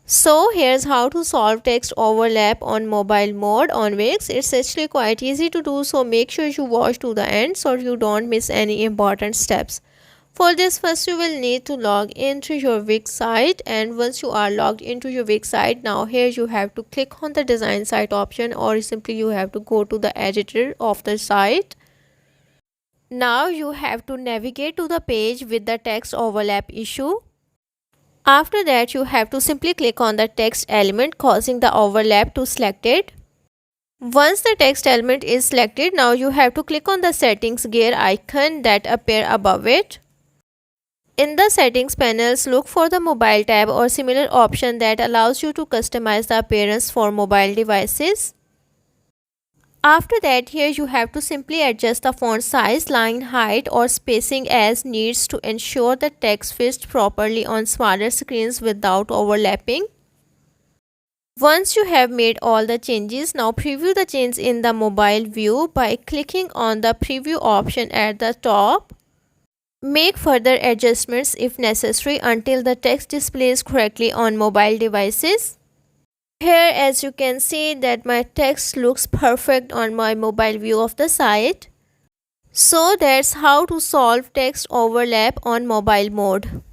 So here's how to solve text overlap on mobile mode on Wix. It's actually quite easy to do, so make sure you watch to the end so you don't miss any important steps. For this, first you will need to log into your Wix site, and once you are logged into your Wix site, now here you have to click on the design site option, or simply you have to go to the editor of the site. Now you have to navigate to the page with the text overlap issue. After that, you have to simply click on the text element causing the overlap to selected. Once the text element is selected, now you have to click on the settings gear icon that appear above it. In the settings panels, look for the mobile tab or similar option that allows you to customize the appearance for mobile devices. After that, here you have to simply adjust the font size, line height or spacing as needs to ensure the text fits properly on smaller screens without overlapping. Once you have made all the changes, now preview the change in the mobile view by clicking on the preview option at the top. Make further adjustments if necessary until the text displays correctly on mobile devices. Here, as you can see, that my text looks perfect on my mobile view of the site. So that's how to solve text overlap on mobile mode.